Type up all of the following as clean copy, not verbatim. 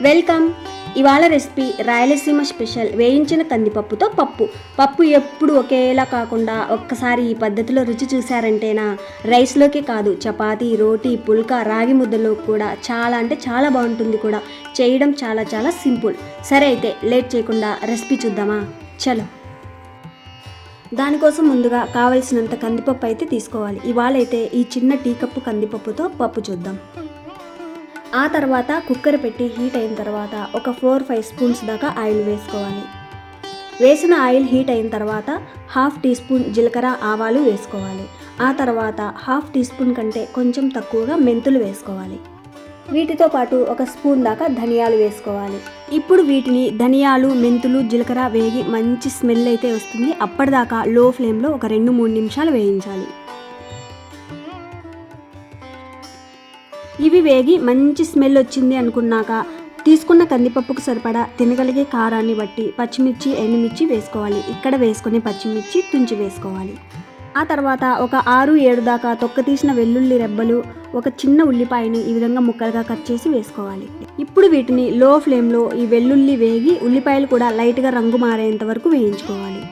Welcome. ఇవాళ recipe Rayalaseema special వేయించిన కందిపప్పుతో పప్పు ఎప్పుడు ఒకేలా కాకుండా ఒక్కసారి ఈ పద్ధతిలో రుచి చూసారంటేనా రైస్లోకే కాదు చపాతీ, రోటీ, పుల్కా, రాగి ముద్దలో కూడా చాలా అంటే చాలా బాగుంటుంది కూడా. చేయడం చాలా చాలా సింపుల్. సరే అయితే లేట్ చేయకుండా రెసిపీ చూద్దామా? చలో. దానికోసం ముందుగా కావలసినంత కందిపప్పు అయితే తీసుకోవాలి. ఇవాళైతే ఈ చిన్న టీ కప్పు కందిపప్పుతో పప్పు చూద్దాం. ఆ తర్వాత కుక్కర్ పెట్టి హీట్ అయిన తర్వాత ఒక 4-5 స్పూన్స్ దాకా ఆయిల్ వేసుకోవాలి. వేసిన ఆయిల్ హీట్ అయిన తర్వాత 1/2 టీ స్పూన్ జీలకర్ర, ఆవాలు వేసుకోవాలి. ఆ తర్వాత 1/2 టీ స్పూన్ కంటే కొంచెం తక్కువగా మెంతులు వేసుకోవాలి. వీటితో పాటు 1 స్పూన్ దాకా ధనియాలు వేసుకోవాలి. ఇప్పుడు వీటిని ధనియాలు, మెంతులు, జీలకర్ర వేగి మంచి స్మెల్ అయితే వస్తుంది. అప్పటిదాకా లో ఫ్లేమ్లో ఒక 2-3 నిమిషాలు వేయించాలి. ఇవి వేగి మంచి స్మెల్ వచ్చింది అనుకున్నాక తీసుకున్న కందిపప్పుకు సరిపడా తినగలిగే కారాన్ని బట్టి పచ్చిమిర్చి, ఎండుమిర్చి వేసుకోవాలి. ఇక్కడ వేసుకునే పచ్చిమిర్చి తుంచి వేసుకోవాలి. ఆ తర్వాత ఒక 6-7 దాకా తొక్క తీసిన వెల్లుల్లి రెబ్బలు, ఒక చిన్న ఉల్లిపాయని ఈ విధంగా ముక్కలుగా కట్ చేసి వేసుకోవాలి. ఇప్పుడు వీటిని లో ఫ్లేమ్లో ఈ వెల్లుల్లి వేగి ఉల్లిపాయలు కూడా లైట్గా రంగు మారేంత వరకు వేయించుకోవాలి.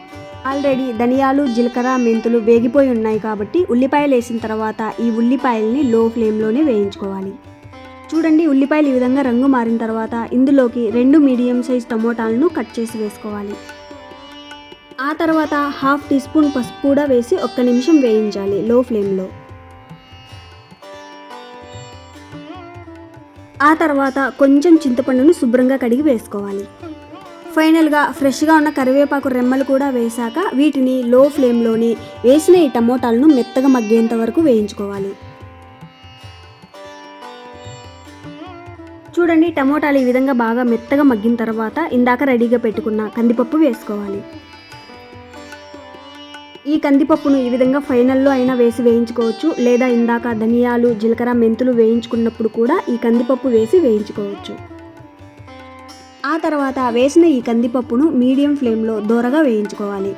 ఆల్రెడీ ధనియాలు, జీలకర్ర, మెంతులు వేగిపోయి ఉన్నాయి కాబట్టి ఉల్లిపాయలు వేసిన తర్వాత ఈ ఉల్లిపాయల్ని లో ఫ్లేమ్లోనే వేయించుకోవాలి. చూడండి, ఉల్లిపాయలు ఈ విధంగా రంగు మారిన తర్వాత ఇందులోకి 2 మీడియం సైజ్ టమోటాలను కట్ చేసి వేసుకోవాలి. ఆ తర్వాత 1/2 టీ స్పూన్ పసుపు కూడా వేసి 1 నిమిషం వేయించాలి లో ఫ్లేమ్లో. ఆ తర్వాత కొంచెం చింతపండును శుభ్రంగా కడిగి వేసుకోవాలి. ఫైనల్గా ఫ్రెష్గా ఉన్న కరివేపాకు రెమ్మలు కూడా వేశాక వీటిని లో ఫ్లేమ్లోనే వేసిన ఈ టమోటాలను మెత్తగా మగ్గేంత వరకు వేయించుకోవాలి. చూడండి, టమోటాలు ఈ విధంగా బాగా మెత్తగా మగ్గిన తర్వాత ఇందాక రెడీగా పెట్టుకున్న కందిపప్పు వేసుకోవాలి. ఈ కందిపప్పును ఈ విధంగా ఫైనల్లో అయినా వేసి వేయించుకోవచ్చు, లేదా ఇందాక ధనియాలు, జీలకర్ర, మెంతులు వేయించుకున్నప్పుడు కూడా ఈ కందిపప్పు వేసి వేయించుకోవచ్చు. ఆ తర్వాత వేసిన ఈ కందిపప్పును మీడియం ఫ్లేమ్లో దోరగా వేయించుకోవాలి.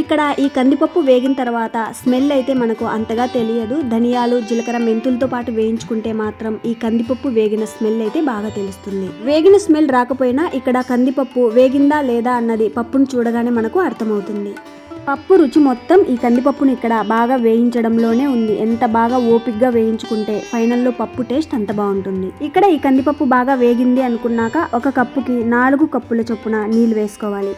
ఇక్కడ ఈ కందిపప్పు వేగిన తర్వాత స్మెల్ అయితే మనకు అంతగా తెలియదు. ధనియాలు, జీలకర్ర, మెంతులతో పాటు వేయించుకుంటే మాత్రం ఈ కందిపప్పు వేగిన స్మెల్ అయితే బాగా తెలుస్తుంది. వేగిన స్మెల్ రాకపోయినా ఇక్కడ కందిపప్పు వేగిందా లేదా అన్నది పప్పును చూడగానే మనకు అర్థమవుతుంది. పప్పు రుచి మొత్తం ఈ కందిపప్పును ఇక్కడ బాగా వేయించడంలోనే ఉంది. ఎంత బాగా ఓపిగ్గా వేయించుకుంటే ఫైనల్లో పప్పు టేస్ట్ అంత బాగుంటుంది. ఇక్కడ ఈ కందిపప్పు బాగా వేగింది అనుకున్నాక 1 కప్పుకి 4 కప్పుల చొప్పున నీళ్ళు వేసుకోవాలి.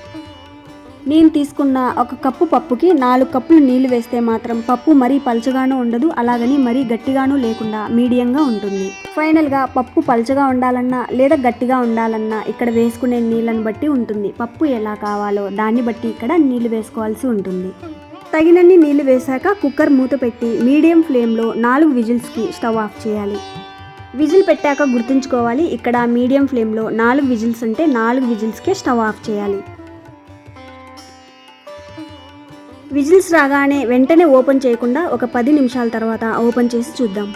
నేను తీసుకున్న 1 కప్పు పప్పుకి 4 కప్పులు నీళ్లు వేస్తే మాత్రం పప్పు మరీ పల్చగాను ఉండదు, అలాగని మరీ గట్టిగాను లేకుండా మీడియంగా ఉంటుంది. ఫైనల్గా పప్పు పల్చగా ఉండాలన్నా లేదా గట్టిగా ఉండాలన్నా ఇక్కడ వేసుకునే నీళ్ళని బట్టి ఉంటుంది. పప్పు ఎలా కావాలో దాన్ని బట్టి ఇక్కడ నీళ్లు వేసుకోవాల్సి ఉంటుంది. తగినన్ని నీళ్లు వేశాక కుక్కర్ మూత పెట్టి మీడియం ఫ్లేమ్లో 4 విజిల్స్కి స్టవ్ ఆఫ్ చేయాలి. విజిల్ పెట్టాక గుర్తుంచుకోవాలి, ఇక్కడ మీడియం ఫ్లేమ్లో 4 విజిల్స్ అంటే 4 విజిల్స్కే స్టవ్ ఆఫ్ చేయాలి. విజిల్స్ రాగానే వెంటనే ఓపెన్ చేయకుండా ఒక 10 నిమిషాల తర్వాత ఓపెన్ చేసి చూద్దాం.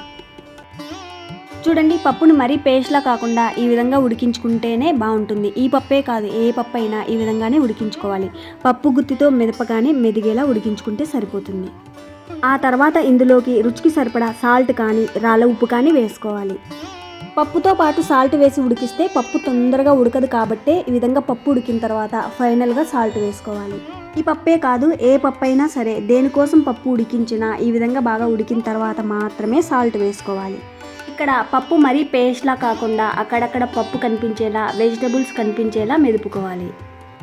చూడండి, పప్పును మరీ పేస్ట్లా కాకుండా ఈ విధంగా ఉడికించుకుంటేనే బాగుంటుంది. ఈ పప్పే కాదు, ఏ పప్పు అయినా ఈ విధంగానే ఉడికించుకోవాలి. పప్పు గుత్తితో మెదపగానే మెదిగేలా ఉడికించుకుంటే సరిపోతుంది. ఆ తర్వాత ఇందులోకి రుచికి సరిపడా సాల్ట్ కానీ రాళ్ళ ఉప్పు కానీ వేసుకోవాలి. పప్పుతో పాటు సాల్ట్ వేసి ఉడికిస్తే పప్పు తొందరగా ఉడకదు కాబట్టే ఈ విధంగా పప్పు ఉడికిన తర్వాత ఫైనల్గా సాల్ట్ వేసుకోవాలి. ఈ పప్పే కాదు, ఏ పప్పు అయినా సరే దేనికోసం పప్పు ఉడికించినా ఈ విధంగా బాగా ఉడికిన తర్వాత మాత్రమే సాల్ట్ వేసుకోవాలి. ఇక్కడ పప్పు మరీ పేస్ట్లా కాకుండా అక్కడక్కడ పప్పు కనిపించేలా, వెజిటబుల్స్ కనిపించేలా మెదుపుకోవాలి.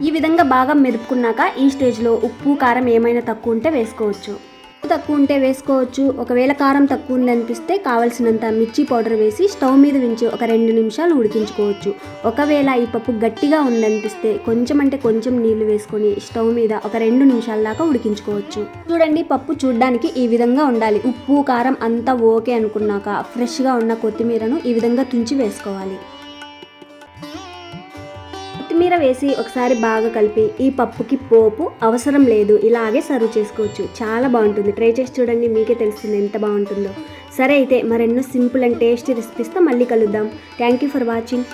ఈ విధంగా బాగా మెదుపుకున్నాక ఈ స్టేజ్లో ఉప్పు, కారం ఏమైనా తక్కువ ఉంటే వేసుకోవచ్చు. తక్కువ ఉంటే వేసుకోవచ్చు. ఒకవేళ కారం తక్కువ ఉందనిపిస్తే కావలసినంత మిర్చి పౌడర్ వేసి స్టవ్ మీద ఉంచి ఒక 2 నిమిషాలు ఉడికించుకోవచ్చు. ఒకవేళ ఈ పప్పు గట్టిగా ఉందనిపిస్తే కొంచెం అంటే కొంచెం నీళ్లు వేసుకొని స్టవ్ మీద ఒక 2 నిమిషాల దాకా ఉడికించుకోవచ్చు. చూడండి, పప్పు చూడ్డానికి ఈ విధంగా ఉండాలి. ఉప్పు, కారం అంతా ఓకే అనుకున్నాక ఫ్రెష్గా ఉన్న కొత్తిమీరను ఈ విధంగా తుంచి వేసుకోవాలి. కొత్తిమీర వేసి ఒకసారి బాగా కలిపి ఈ పప్పుకి పోపు అవసరం లేదు, ఇలాగే సర్వ్ చేసుకోవచ్చు. చాలా బాగుంటుంది. ట్రై చేసి చూడండి, మీకే తెలుస్తుంది ఎంత బాగుంటుందో. సరే అయితే మరెన్నో సింపుల్ అండ్ టేస్టీ రెసిపీస్తో మళ్ళీ కలుద్దాం. Thank you for watching.